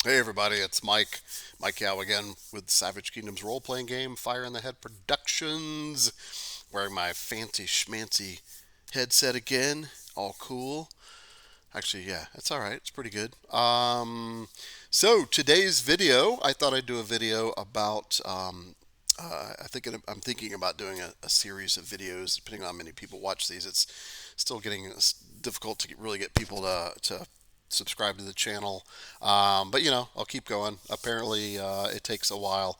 Hey everybody, it's Mike Yow again with Savage Kingdom's role-playing game, Fire in the Head Productions. Wearing my fancy schmancy headset again, all cool. Actually, yeah, it's all right. It's pretty good. So today's video, I thought I'd do a video about. I'm thinking about doing a series of videos. Depending on how many people watch these, it's still getting difficult to really get people to subscribe to the channel. But I'll keep going. Apparently, it takes a while.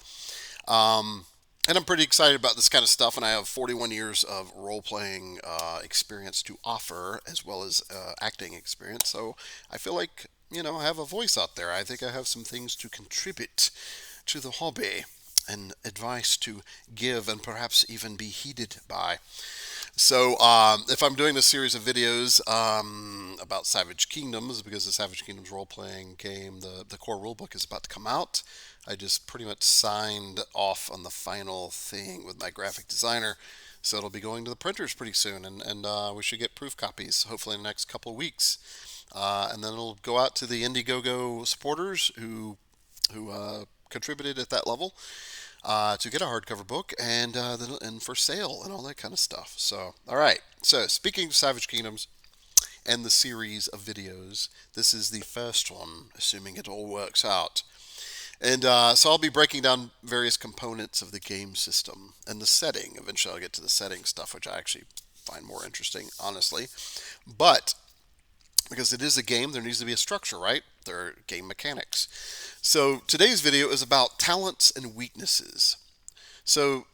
Um, and I'm pretty excited about this kind of stuff, and I have 41 years of role playing experience to offer, as well as acting experience. So I feel like, I have a voice out there. I think I have some things to contribute to the hobby and advice to give, and perhaps even be heeded by. So, if I'm doing this series of videos about Savage Kingdoms, because the Savage Kingdoms role playing game, the core rulebook is about to come out. I just pretty much signed off on the final thing with my graphic designer. So it'll be going to the printers pretty soon, and we should get proof copies hopefully in the next couple of weeks. And then it'll go out to the Indiegogo supporters who contributed at that level to get a hardcover book and for sale and all that kind of stuff. So, all right. So, speaking of Savage Kingdoms and the series of videos, this is the first one, assuming it all works out. And so I'll be breaking down various components of the game system and the setting. Eventually, I'll get to the setting stuff, which I actually find more interesting, honestly. But because it is a game, there needs to be a structure, right? There are game mechanics. So today's video is about talents and weaknesses. So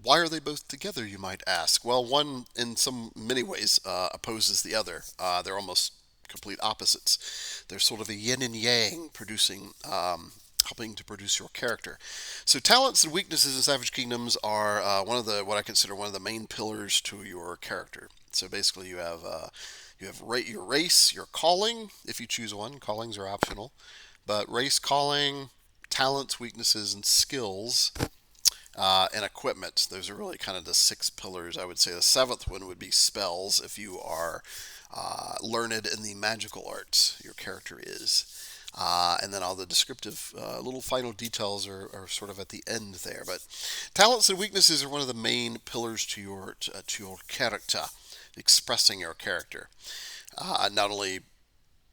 why are they both together, you might ask? Well, one, in some many ways, opposes the other. They're almost complete opposites. They're sort of a yin and yang, helping to produce your character. So talents and weaknesses in Savage Kingdoms are what I consider one of the main pillars to your character. So basically, you have your race, your calling, if you choose one. Callings are optional, but race, calling, talents, weaknesses, and skills, and equipment. Those are really kind of the six pillars. I would say the seventh one would be spells. If you are learned in the magical arts, your character is. And then all the descriptive little final details are sort of at the end there. But talents and weaknesses are one of the main pillars to your character, expressing your character. Not only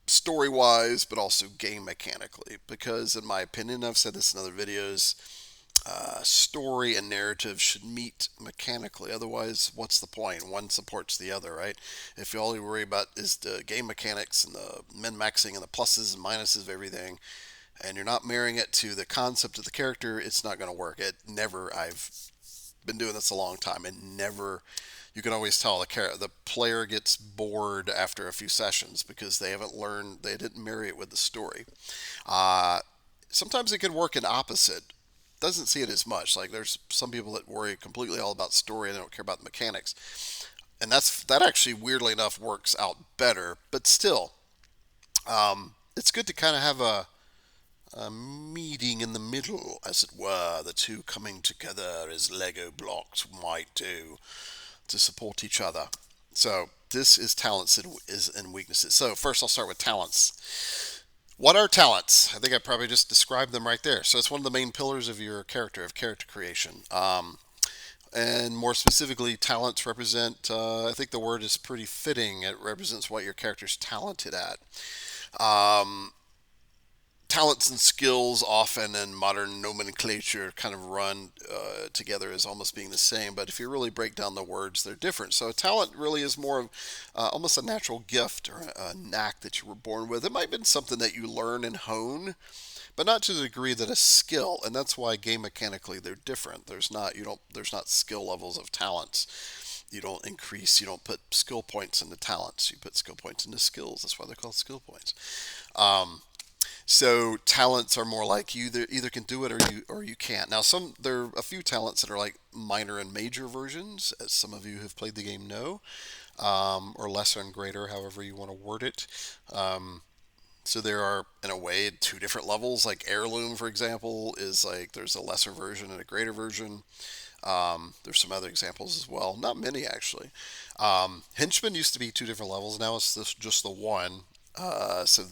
story wise, but also game mechanically. Because, in my opinion, I've said this in other videos, story and narrative should meet mechanically. Otherwise, what's the point? One supports the other, right? If all you worry about is the game mechanics and the min-maxing and the pluses and minuses of everything, and you're not marrying it to the concept of the character, it's not going to work. I've been doing this a long time, and never. You can always tell the player gets bored after a few sessions because they didn't marry it with the story. Uh, Sometimes it can work in opposite. Doesn't see it as much. Like there's some people that worry completely all about story and they don't care about the mechanics, and that actually weirdly enough works out better. But still, it's good to kind of have a meeting in the middle, as it were, the two coming together as Lego blocks might do to support each other. So this is talents and weaknesses. So first, I'll start with talents. What are talents? I think I probably just described them right there. So it's one of the main pillars of your character, of character creation. And more specifically, talents represent, I think the word is pretty fitting. It represents what your character's talented at. Um, Talents and skills, often in modern nomenclature, kind of run together as almost being the same. But if you really break down the words, they're different. So a talent really is more of almost a natural gift or a knack that you were born with. It might have been something that you learn and hone, but not to the degree that a skill. And that's why game mechanically they're different. There's not skill levels of talents. You don't put skill points into talents. You put skill points into skills. That's why they're called skill points. Um, so talents are more like you either can do it or you can't. Now there are a few talents that are like minor and major versions, as some of you who have played the game know, or lesser and greater, however you want to word it. So there are, in a way, two different levels. Like heirloom, for example, is like there's a lesser version and a greater version. There's some other examples as well. Not many actually. Henchman used to be two different levels. Now it's just the one. So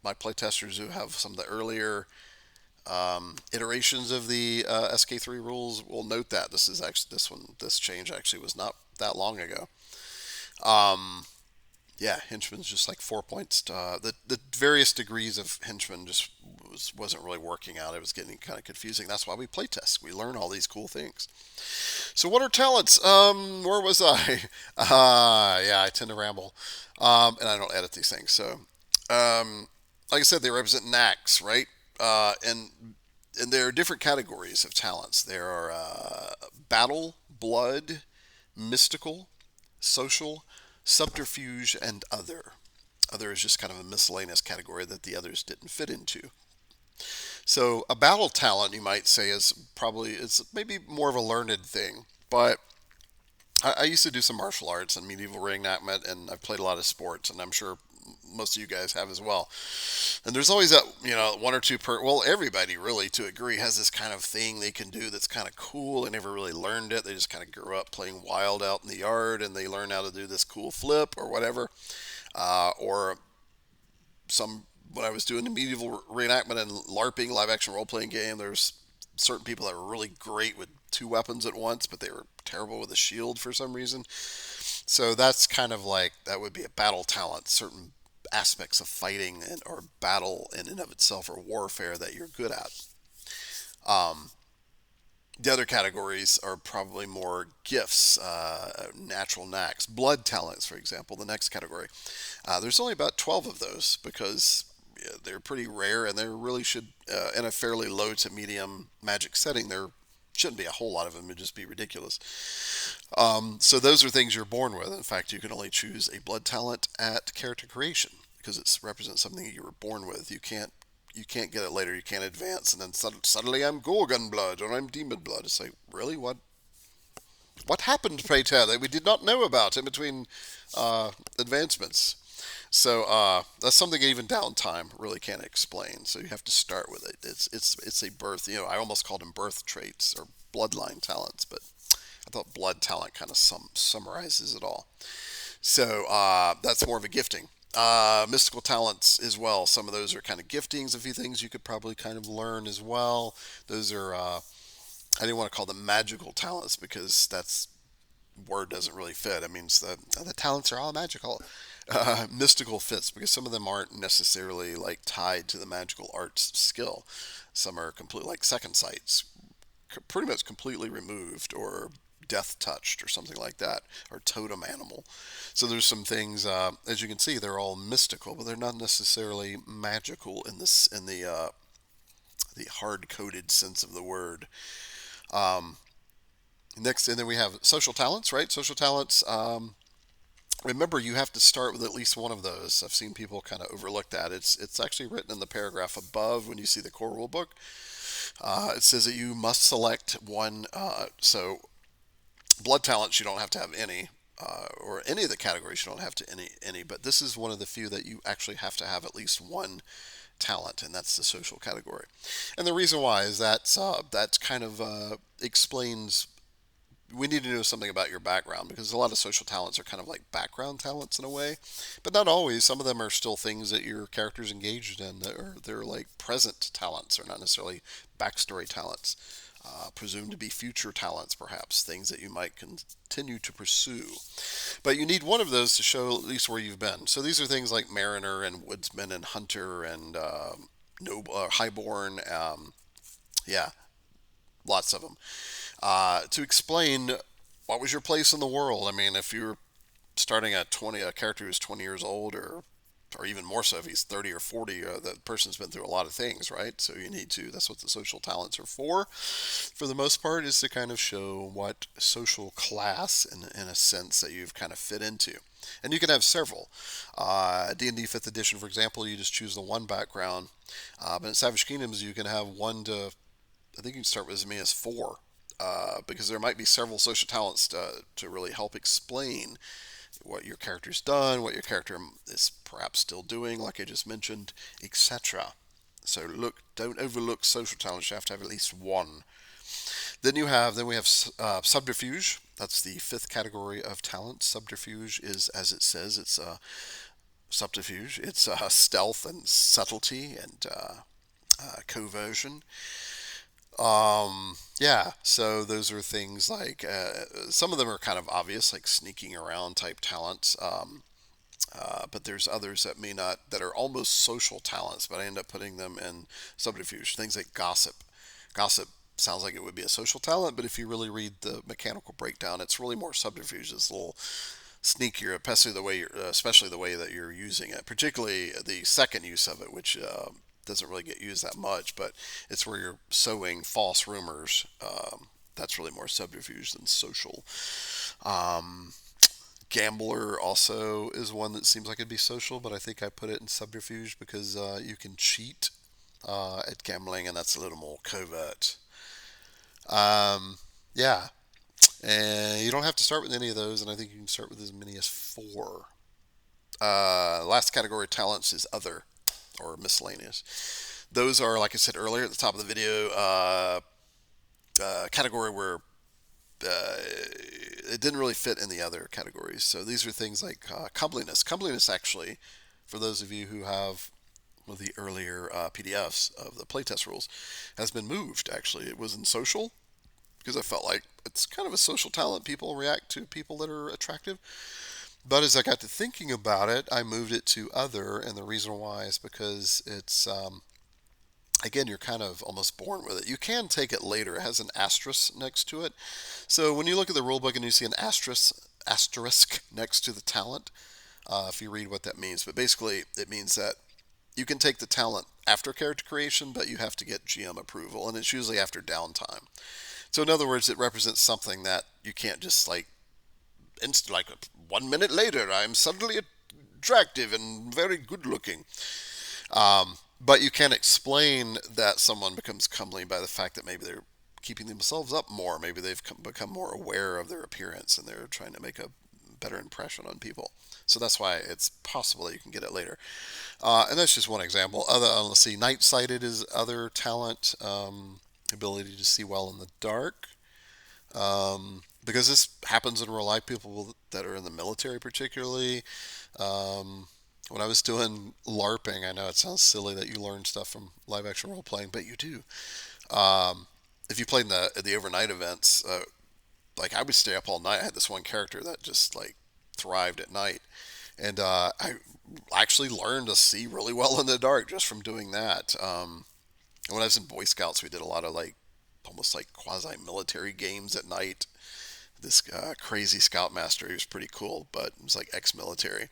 my playtesters who have some of the earlier iterations of the SK3 rules will note that this change actually was not that long ago. Um, yeah, henchman's just like 4 points. The various degrees of henchman just wasn't really working out. It was getting kind of confusing. That's why we playtest. We learn all these cool things. So what are talents? Where was I? Yeah, I tend to ramble, and I don't edit these things. So, like I said, they represent knacks, right? And there are different categories of talents. There are battle, blood, mystical, social, subterfuge, and other. Other is just kind of a miscellaneous category that the others didn't fit into. So a battle talent, you might say, is probably it's maybe more of a learned thing. But I used to do some martial arts and medieval reenactment, and I've played a lot of sports, and I'm sure most of you guys have as well. And there's always that, one or two well, everybody really to a degree has this kind of thing they can do that's kind of cool. They never really learned it. They just kind of grew up playing wild out in the yard, and they learn how to do this cool flip or whatever. Or some when I was doing the medieval reenactment and LARPing, live action role playing game, there's certain people that were really great with two weapons at once, but they were terrible with a shield for some reason. So that's kind of like that would be a battle talent. Certain aspects of fighting or battle in and of itself or warfare that you're good at. Um, the other categories are probably more gifts, natural knacks, blood talents, for example. The next category. There's only about 12 of those because they're pretty rare and they really should, in a fairly low to medium magic setting, there shouldn't be a whole lot of them. It'd just be ridiculous. So those are things you're born with. In fact, you can only choose a blood talent at character creation because it represents something you were born with. You can't get it later. You can't advance, and then suddenly I'm Gorgon blood or I'm demon blood. It's like, really, what happened, pray tell, that we did not know about in between advancements? So that's something even downtime really can't explain. So you have to start with it. It's a birth. I almost called them birth traits or bloodline talents, but I thought blood talent kind of summarizes it all. So that's more of a gifting. Mystical talents as well. Some of those are kind of giftings. A few things you could probably kind of learn as well. Those are I didn't want to call them magical talents because that's word doesn't really fit. It means the talents are all magical. Mystical fits because some of them aren't necessarily like tied to the magical arts skill. Some are completely like second sights, pretty much completely removed or death touched or something like that, or totem animal. So there's some things, as you can see, they're all mystical, but they're not necessarily magical in the hard coded sense of the word. Um, Next, and then we have social talents, right? Social talents. Remember, you have to start with at least one of those. I've seen people kind of overlook that. It's actually written in the paragraph above when you see the core rule book. It says that you must select one. So blood talents you don't have to have any, or any of the categories you don't have to any. But this is one of the few that you actually have to have at least one talent, and that's the social category. And the reason why is that kind of explains we need to know something about your background because a lot of social talents are kind of like background talents in a way, but not always. Some of them are still things that your character's engaged in, they're like present talents, or not necessarily backstory talents. Presumed to be future talents, perhaps things that you might continue to pursue. But you need one of those to show at least where you've been. So these are things like mariner and woodsman and hunter and noble, highborn. Yeah, lots of them. To explain what was your place in the world. I mean, if you're starting at 20, a character who's 20 years old, or even more so if he's 30 or 40, the person's been through a lot of things, right? So you need to, that's what the social talents are for the most part, is to kind of show what social class, in a sense, that you've kind of fit into. And you can have several. D&D 5th edition, for example, you just choose the one background. But in Savage Kingdoms, you can have one to, I think you can start with as many as four. Because there might be several social talents to really help explain what your character's done, what your character is perhaps still doing, like I just mentioned, etc. So don't overlook social talents. You have to have at least one. Then we have subterfuge. That's the fifth category of talent. Subterfuge is, as it says, it's subterfuge. It's stealth and subtlety and coversion. Yeah, so those are things like some of them are kind of obvious, like sneaking around type talents. But there's others that may not, that are almost social talents, but I end up putting them in subterfuge. Things like gossip. Gossip sounds like it would be a social talent, but if you really read the mechanical breakdown, it's really more subterfuge. It's a little sneakier, especially the way that you're using it. Particularly the second use of it, which doesn't really get used that much, but it's where you're sowing false rumors. That's really more subterfuge than social. Um, Gambler also is one that seems like it'd be social, but I think I put it in subterfuge because you can cheat at gambling, and that's a little more covert. Yeah, and you don't have to start with any of those, and I think you can start with as many as four. Last category of talents is other or miscellaneous. Those are, like I said earlier at the top of the video, category where it didn't really fit in the other categories. So these are things like comeliness. Comeliness, actually, for those of you who have one of the earlier PDFs of the playtest rules, has been moved. Actually, it was in social because I felt like it's kind of a social talent. People react to people that are attractive. But as I got to thinking about it, I moved it to other, and the reason why is because it's again, you're kind of almost born with it. You can take it later. It has an asterisk next to it. So when you look at the rule book and you see an asterisk next to the talent, if you read what that means, but basically it means that you can take the talent after character creation, but you have to get GM approval, and it's usually after downtime. So in other words, it represents something that you can't just like 1 minute later, I'm suddenly attractive and very good looking. But you can explain that someone becomes comely by the fact that maybe they're keeping themselves up more. Maybe they've become more aware of their appearance and they're trying to make a better impression on people. So that's why it's possible that you can get it later. And that's just one example. Let's see, night sighted is other talent, ability to see well in the dark. Because this happens in real life, people that are in the military, particularly. Um, when I was doing LARPing, I know it sounds silly that you learn stuff from live action role playing, but you do. Um, if you played in the overnight events, like I would stay up all night. I had this one character that just like thrived at night, and I actually learned to see really well in the dark just from doing that. When I was in Boy Scouts, we did a lot of like almost like quasi military games at night. This crazy scoutmaster, he was pretty cool, but he was like ex-military.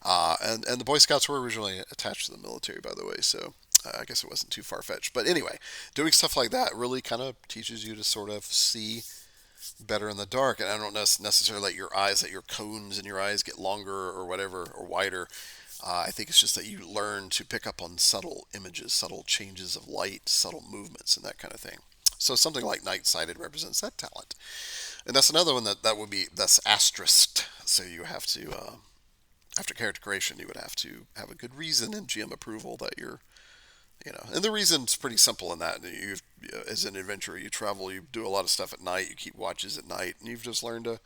And the Boy Scouts were originally attached to the military, by the way, so I guess it wasn't too far fetched. But anyway, doing stuff like that really kind of teaches you to sort of see better in the dark. And I don't necessarily let your eyes, that your cones in your eyes get longer or whatever, or wider. I think it's just that you learn to pick up on subtle images, subtle changes of light, subtle movements, and that kind of thing. So something like night sighted represents that talent. And that's another one that would be, that's asterisked. So you have to, after character creation, you would have to have a good reason and GM approval that you're. And the reason's pretty simple in that. As an adventurer, you travel, you do a lot of stuff at night, you keep watches at night, and you've just learned to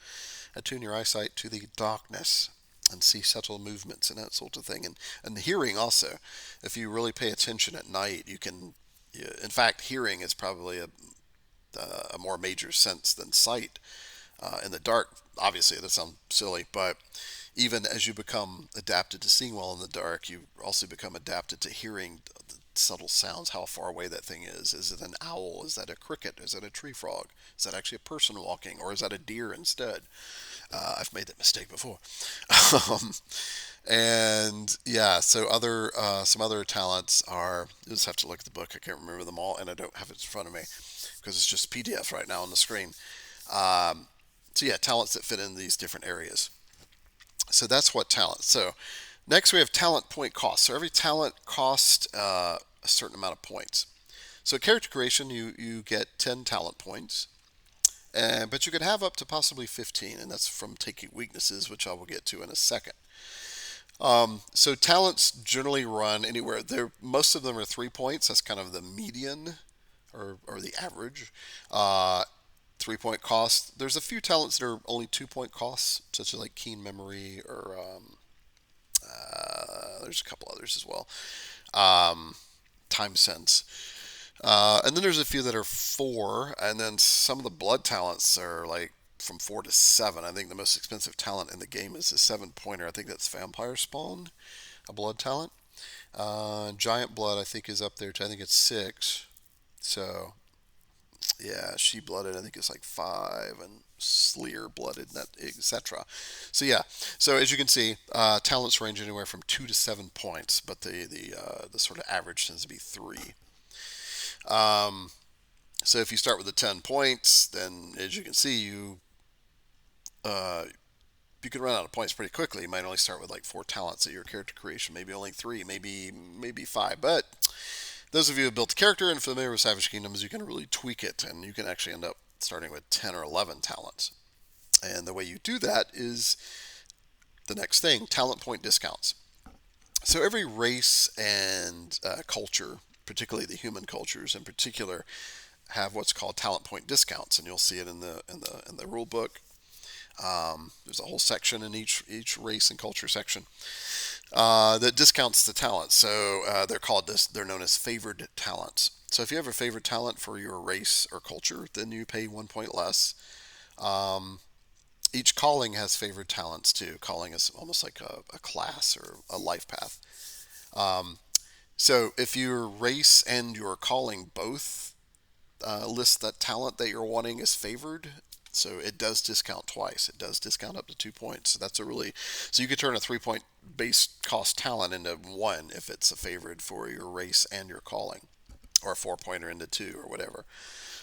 attune your eyesight to the darkness and see subtle movements and that sort of thing. And the hearing also. If you really pay attention at night, you can. In fact, hearing is probably a more major sense than sight. In the dark, obviously, that sounds silly, but even as you become adapted to seeing well in the dark, you also become adapted to hearing the subtle sounds, how far away that thing is. Is it an owl? Is that a cricket? Is that a tree frog? Is that actually a person walking? Or is that a deer instead? I've made that mistake before. um, and yeah, so some other talents are, you just have to look at the book. I can't remember them all, and I don't have it in front of me because it's just PDF right now on the screen. Um, so yeah, talents that fit in these different areas. So that's what talent. So next we have talent point cost. So every talent costs a certain amount of points. So character creation, you get 10 talent points, but you can have up to possibly 15, and that's from taking weaknesses, which I will get to in a second. So talents generally run anywhere. Most of them are 3 points. That's kind of the median or the average. 3 point cost. There's a few talents that are only 2 point costs, such as like keen memory or There's a couple others as well. Time sense. And then there's a few that are 4, and then some of the blood talents are like from 4 to 7. I think the most expensive talent in the game is a 7 pointer. I think that's Vampire Spawn, a blood talent. Giant Blood, I think, is up there too. I think it's 6. So, yeah, She Blooded, I think it's like 5, and Sleer Blooded, etc. So, yeah. So, as you can see, talents range anywhere from 2 to 7 points, but the sort of average tends to be 3. Um, so if you start with the 10 points, then as you can see, uh, you can run out of points pretty quickly. You might only start with like 4 talents at your character creation, maybe only 3, maybe 5. But those of you who have built a character and familiar with Savage Kingdoms, you can really tweak it, and you can actually end up starting with 10 or 11 talents. And the way you do that is the next thing: talent point discounts. So every race and culture, particularly the human cultures in particular, have what's called talent point discounts, and you'll see it in the rule book. There's a whole section in each race and culture section that discounts the talents. So they're known as favored talents. So if you have a favored talent for your race or culture, then you pay 1 point less. Um, each calling has favored talents too. Calling is almost like a class or a life path. Um, so if your race and your calling both list that talent that you're wanting is favored, so it does discount twice. It does discount up to 2 points. So that's a really so you could turn a 3 point base cost talent into 1 if it's a favored for your race and your calling, or a 4 pointer into 2 or whatever.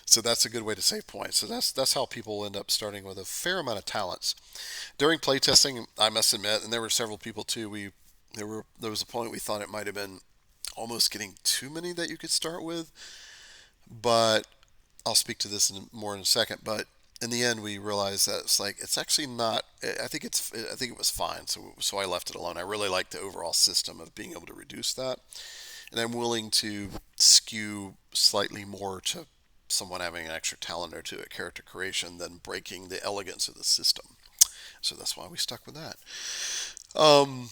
So that's a good way to save points. So that's how people end up starting with a fair amount of talents. During playtesting, I must admit, and there were several people too. There was a point we thought it might have been almost getting too many that you could start with, but I'll speak to this more in a second. But in the end, we realized that it's actually not. I think it was fine. So I left it alone. I really like the overall system of being able to reduce that, and I'm willing to skew slightly more to someone having an extra talent or two at character creation than breaking the elegance of the system. So that's why we stuck with that. Um,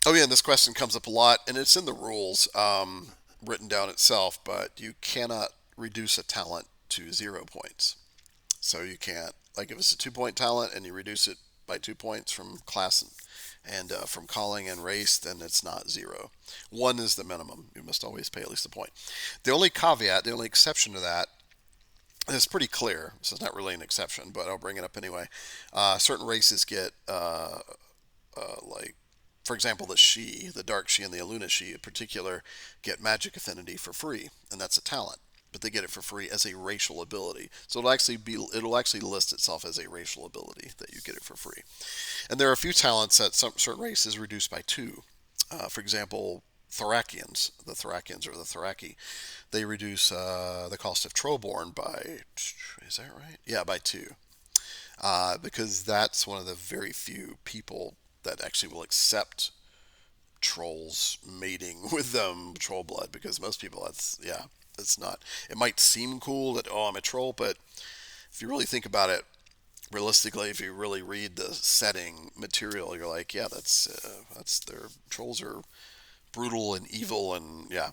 oh yeah, and this question comes up a lot, and it's in the rules written down itself, but you cannot reduce a talent to 0 points. So you can't, like if it's a 2 point talent and you reduce it by 2 points from class and from calling and race, then it's not 0. 1 is the minimum. You must always pay at least a point. The only caveat, the only exception to that, and it's pretty clear, so it's not really an exception, but I'll bring it up anyway. Certain races get like, for example, the Dark She and the Aluna She in particular, get magic affinity for free, and that's a talent. But they get it for free as a racial ability. So it'll actually list itself as a racial ability that you get it for free. And there are a few talents that certain races reduce by 2. For example, the Thracians or the Thraki, they reduce the cost of Trollborn by, is that right? Yeah, by 2. Because that's one of the very few people that actually will accept trolls mating with them, troll blood, because most people, it's not. It might seem cool that, oh, I'm a troll, but if you really think about it, realistically, if you really read the setting material, you're like, yeah, that's their trolls are brutal and evil, and yeah.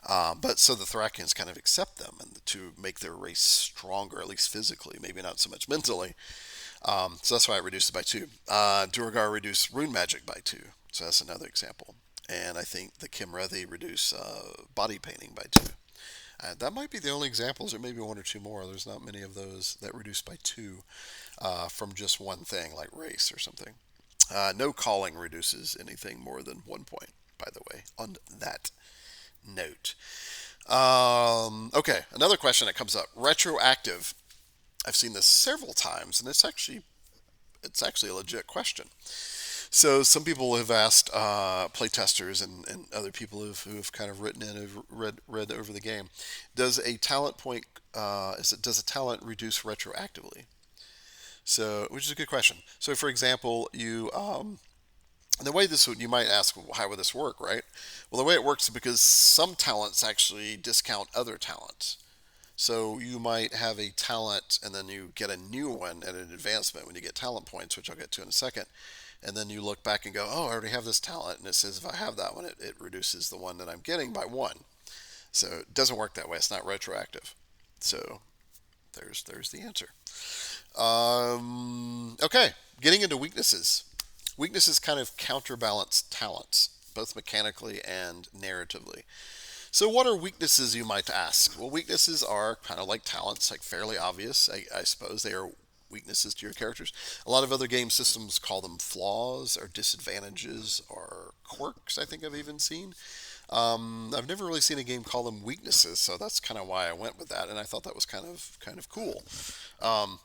But so the Thracians kind of accept them and to make their race stronger, at least physically, maybe not so much mentally. So that's why I reduced it by 2. Duergar reduced rune magic by 2. So that's another example. And I think the Kimrethi reduce body painting by 2. That might be the only examples. There may be 1 or 2 more. There's not many of those that reduce by 2 from just one thing, like race or something. No calling reduces anything more than 1 point, by the way, on that note. Okay, another question that comes up: retroactive. I've seen this several times, and it's actually a legit question. So some people have asked playtesters and other people who've kind of written in, have read over the game, does a talent point does a talent reduce retroactively? So, which is a good question. So, for example, the way you might ask, well, how would this work, right? Well, the way it works is because some talents actually discount other talents. So you might have a talent and then you get a new one at an advancement when you get talent points, which I'll get to in a second. and then you look back and go, oh, I already have this talent, and it says if I have that one, it reduces the one that I'm getting by one. So it doesn't work that way. It's not retroactive. So there's the answer. Okay, getting into weaknesses. Weaknesses kind of counterbalance talents, both mechanically and narratively. So, what are weaknesses, you might ask? Well, weaknesses are kind of like talents, like fairly obvious, I suppose. They are weaknesses to your characters. A lot of other game systems call them flaws or disadvantages or quirks, I think I've even seen. I've never really seen a game call them weaknesses, so that's kind of why I went with that, and I thought that was kind of cool. Um,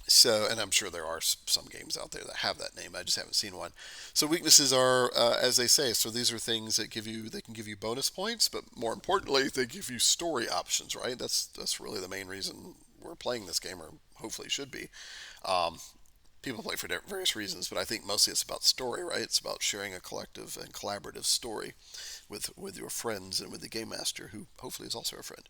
so, and I'm sure there are some games out there that have that name. I just haven't seen one. So weaknesses are, as they say. So these are things that they can give you bonus points, but more importantly, they give you story options. Right? That's really the main reason we're playing this game, or hopefully should be. Um, People play for various reasons, but I think mostly it's about story. Right? It's about sharing a collective and collaborative story with your friends and with the game master, who hopefully is also a friend.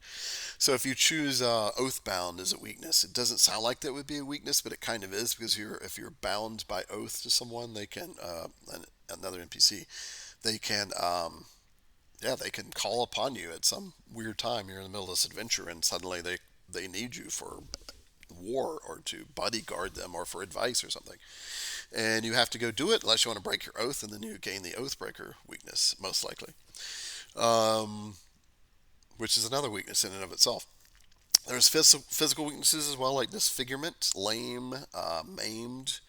So if you choose Oathbound as a weakness, it doesn't sound like that would be a weakness, but it kind of is, because if you're bound by oath to someone, they can another NPC, they can yeah, they can call upon you at some weird time. You're in the middle of this adventure, and suddenly they need you for war or to bodyguard them or for advice or something, and you have to go do it unless you want to break your oath, and then you gain the Oathbreaker weakness most likely, um, which is another weakness in and of itself. There's physical weaknesses as well, like disfigurement, lame, maimed.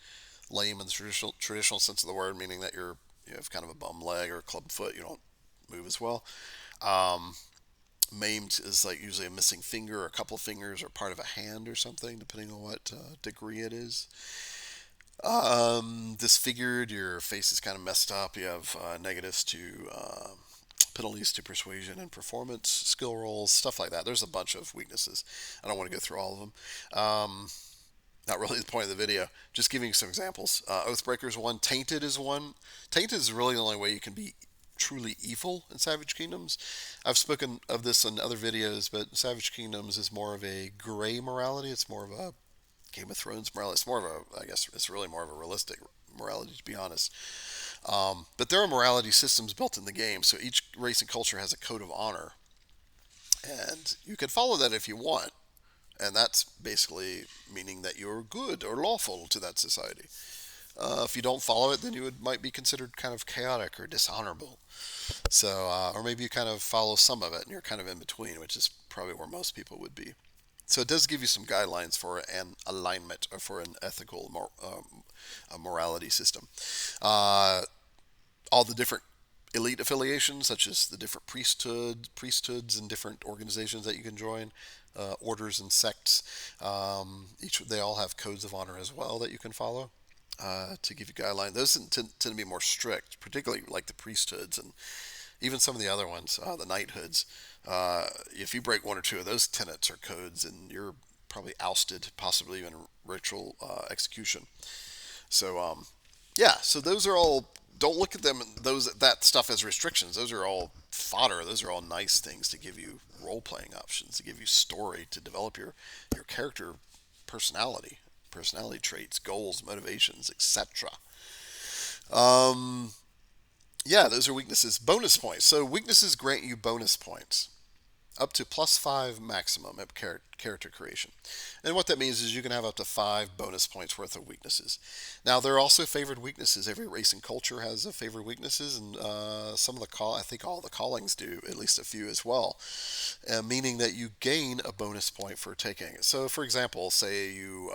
Lame in the traditional sense of the word, meaning that you have kind of a bum leg or a club foot. You don't move as well. Um, Maimed is like usually a missing finger or a couple of fingers or part of a hand or something, depending on what degree it is. Disfigured, your face is kind of messed up. You have negatives to penalties to persuasion and performance, skill rolls, stuff like that. There's a bunch of weaknesses. I don't want to go through all of them. Not really the point of the video. Just giving you some examples. Oathbreaker is one. Tainted is one. Tainted is really the only way you can be truly evil in Savage Kingdoms. I've spoken of this in other videos, but Savage Kingdoms is more of a gray morality. It's more of a Game of Thrones morality. It's more of a, I guess, it's really more of a realistic morality, to be honest. But there are morality systems built in the game, so each race and culture has a code of honor, and you can follow that if you want. And that's basically meaning that you're good or lawful to that society. If you don't follow it, then might be considered kind of chaotic or dishonorable. So, or maybe you kind of follow some of it and you're kind of in between, which is probably where most people would be. So it does give you some guidelines for an alignment or for an ethical morality system. Uh, all the different elite affiliations, such as the different priesthoods and different organizations that you can join, orders and sects. They all have codes of honor as well that you can follow to give you guidelines. Those tend to be more strict, particularly like the priesthoods and even some of the other ones, the knighthoods. If you break one or two of those tenets or codes, and you're probably ousted, possibly even ritual execution. So yeah, so those are all. Don't look at them that stuff as restrictions. Those are all fodder. Those are all nice things to give you role playing options, to give you story, to develop your character personality traits, goals, motivations, etc. Um, yeah, those are weaknesses. Bonus points. So weaknesses grant you bonus points up to +5 maximum at character creation. And what that means is you can have up to 5 bonus points worth of weaknesses. Now, there are also favored weaknesses. Every race and culture has a favored weaknesses, and I think all the callings do, at least a few as well, meaning that you gain a bonus point for taking it. So, for example, say you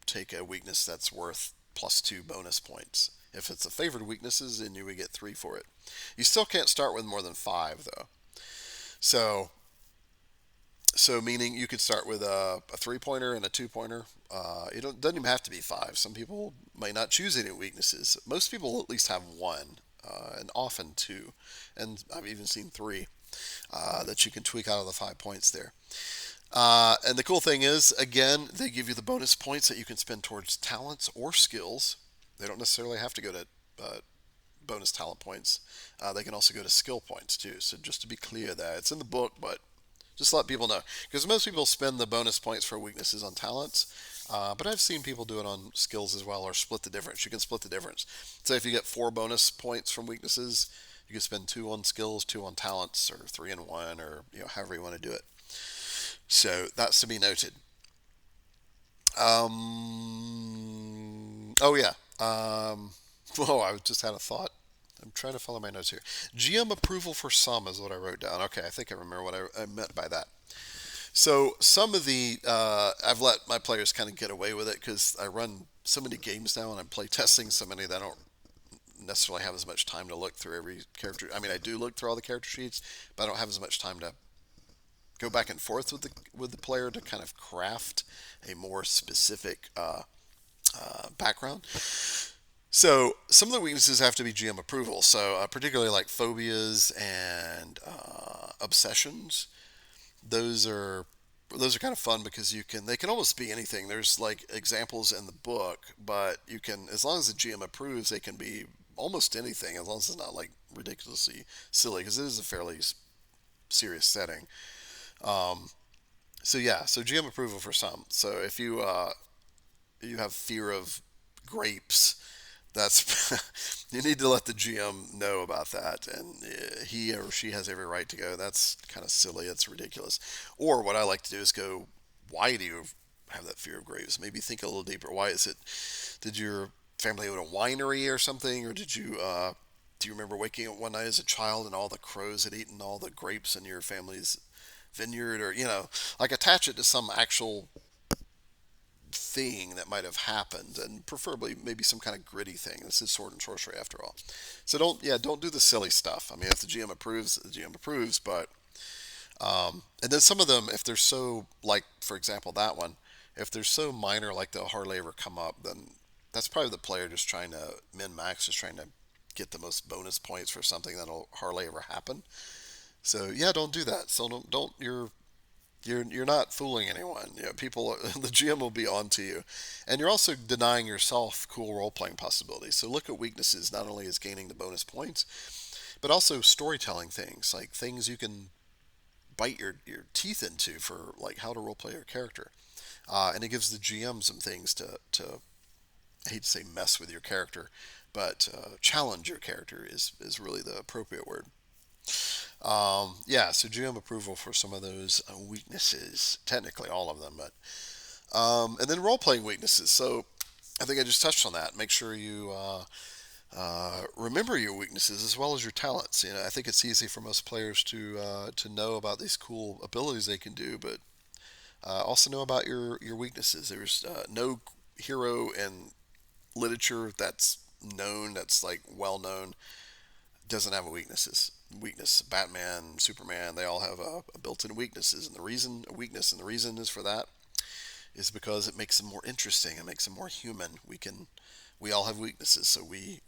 take a weakness that's worth +2 bonus points. If it's a favored weaknesses, then you would get 3 for it. You still can't start with more than 5, though. So meaning you could start with a 3-pointer and a 2-pointer. Doesn't even have to be 5. Some people might not choose any weaknesses. Most people at least have 1, and often 2, and I've even seen 3 that you can tweak out of the 5 points there. And the cool thing is, again, they give you the bonus points that you can spend towards talents or skills. They don't necessarily have to go to bonus talent points. They can also go to skill points too. So just to be clear, that it's in the book, but just let people know, because most people spend the bonus points for weaknesses on talents. But I've seen people do it on skills as well, or split the difference. You can split the difference. So if you get 4 bonus points from weaknesses, you can spend 2 on skills, 2 on talents, or 3 in 1, or however you want to do it. So that's to be noted. Oh yeah. Whoa, I just had a thought. I'm trying to follow my notes here. GM approval for some is what I wrote down. Okay, I think I remember what I meant by that. So some of the I've let my players kind of get away with it because I run so many games now and I'm play testing so many that I don't necessarily have as much time to look through every character. I mean, I do look through all the character sheets, but I don't have as much time to go back and forth with the player to kind of craft a more specific background. So some of the weaknesses have to be GM approval. So particularly like phobias and obsessions, those are those are kind of fun because they can almost be anything. There's like examples in the book, but you can, as long as the GM approves, they can be almost anything as long as it's not like ridiculously silly because it is a fairly serious setting. Um, so yeah, so GM approval for some. So if you have fear of grapes, that's you need to let the GM know about that, and he or she has every right to go. That's kind of silly. It's ridiculous. Or what I like to do is go, why do you have that fear of grapes? Maybe think a little deeper. Why is it? Did your family own a winery or something, or did you? Do you remember waking up one night as a child and all the crows had eaten all the grapes in your family's vineyard, or like attach it to some actual thing that might have happened, and preferably maybe some kind of gritty thing. This is sword and sorcery after all. So don't do the silly stuff. I mean, if the GM approves, the GM approves. But and then some of them, if they're so, like for example that one, if they're so minor, like they'll hardly ever come up, then that's probably the player just trying to min max, just trying to get the most bonus points for something that'll hardly ever happen. So yeah, don't do that. So don't you're not fooling anyone. People, the GM will be on to you, and you're also denying yourself cool role playing possibilities. So look at weaknesses not only as gaining the bonus points, but also storytelling things, like things you can bite your teeth into for like how to role play your character, and it gives the GM some things to I hate to say mess with your character, but challenge your character is really the appropriate word. Yeah, so GM approval for some of those weaknesses, technically all of them, but and then role playing weaknesses. So I think I just touched on that. Make sure you remember your weaknesses as well as your talents. I think it's easy for most players to know about these cool abilities they can do, but also know about your weaknesses. There's no hero in literature that's like well known doesn't have a weakness. Batman, Superman, they all have a built-in weaknesses, and the reason a weakness and the reason is for that is because it makes them more interesting. It makes them more human. We all have weaknesses, so we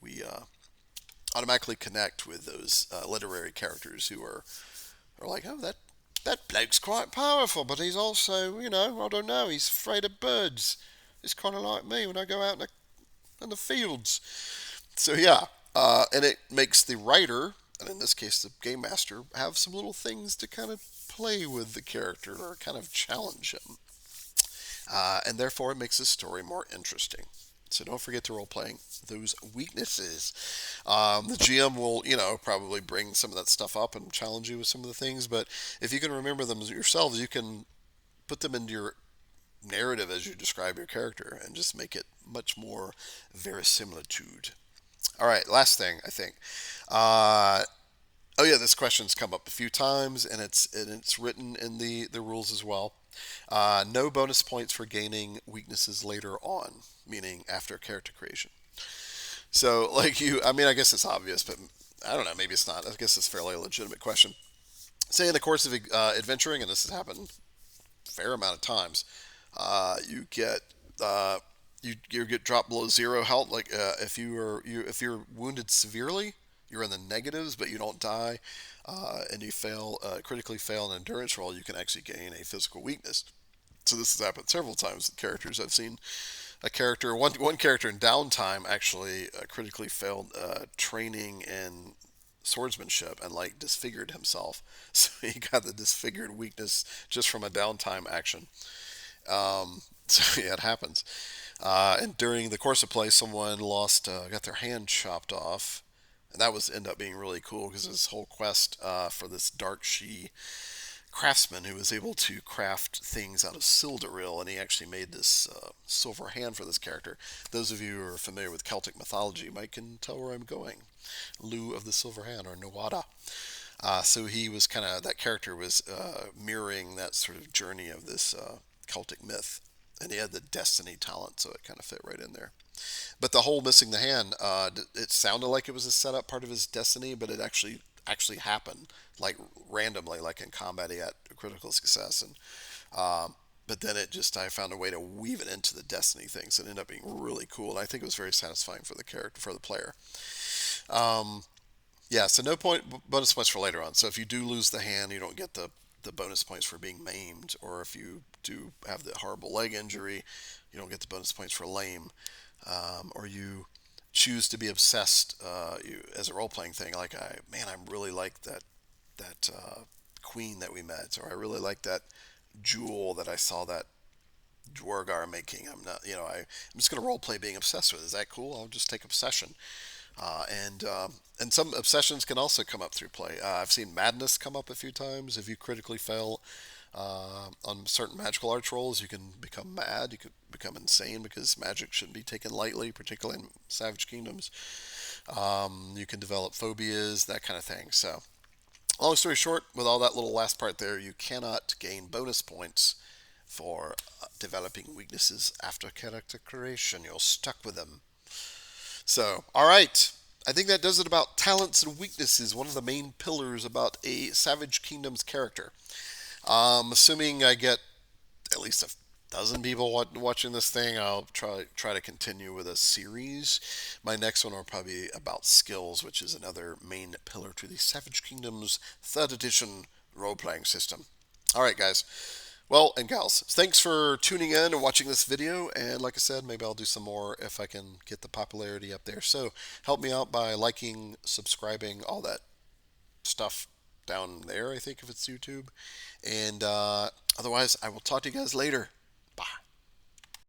automatically connect with those literary characters who are like, oh, that bloke's quite powerful, but he's also, I don't know, he's afraid of birds. It's kind of like me when I go out in the fields. So yeah, and it makes the writer, and in this case the game master, have some little things to kind of play with the character or kind of challenge him, and therefore it makes the story more interesting. So don't forget to role playing those weaknesses. The GM will, probably bring some of that stuff up and challenge you with some of the things. But if you can remember them yourselves, you can put them into your narrative as you describe your character and just make it much more verisimilitude. All right, last thing I think. Oh yeah, this question's come up a few times, and it's written in the rules as well. No bonus points for gaining weaknesses later on, meaning after character creation. So like I mean, I guess it's obvious, but I don't know, maybe it's not. I guess it's a fairly legitimate question. Say in the course of adventuring, and this has happened a fair amount of times, you get you get dropped below zero health. Like if you're wounded severely, you're in the negatives, but you don't die, and you critically fail an endurance roll, you can actually gain a physical weakness. So this has happened several times with characters. I've seen one character in downtime actually critically failed training in swordsmanship and like disfigured himself. So he got the disfigured weakness just from a downtime action. So yeah, it happens. And during the course of play, someone got their hand chopped off, and that was end up being really cool because this whole quest for this dark she craftsman who was able to craft things out of Sildaril, and he actually made this silver hand for this character. Those of you who are familiar with Celtic mythology might can tell where I'm going. Lu of the Silver Hand, or Nawada. So he was kind of that character was mirroring that sort of journey of this Celtic myth, and he had the destiny talent, so it kind of fit right in there. But the whole missing the hand, it sounded like it was a setup part of his destiny, but it actually happened like randomly, like in combat. He had a critical success, and but then I found a way to weave it into the destiny things. It ended up being really cool, and I think it was very satisfying for the character, for the player. Um, yeah, so no bonus points for later on. So if you do lose the hand, you don't get the bonus points for being maimed, or if you do have the horrible leg injury, you don't get the bonus points for lame, or you choose to be obsessed as a role playing thing. Like I really like that queen that we met, or I really like that jewel that I saw that Dwargar making. I'm just gonna role play being obsessed with. Is that cool? I'll just take obsession. And some obsessions can also come up through play. I've seen madness come up a few times. If you critically fail on certain magical arts rolls, you can become mad. You could become insane because magic shouldn't be taken lightly, particularly in Savage Kingdoms. You can develop phobias, that kind of thing. So, long story short, with all that little last part there, you cannot gain bonus points for developing weaknesses after character creation. You're stuck with them. So, all right. I think that does it about talents and weaknesses, one of the main pillars about a Savage Kingdoms character. Assuming I get at least a dozen people watching this thing, I'll try to continue with a series. My next one will probably be about skills, which is another main pillar to the Savage Kingdoms third edition role playing system. All right, guys. Well, and gals, thanks for tuning in and watching this video. And like I said, maybe I'll do some more if I can get the popularity up there. So help me out by liking, subscribing, all that stuff down there, I think, if it's YouTube. And otherwise, I will talk to you guys later.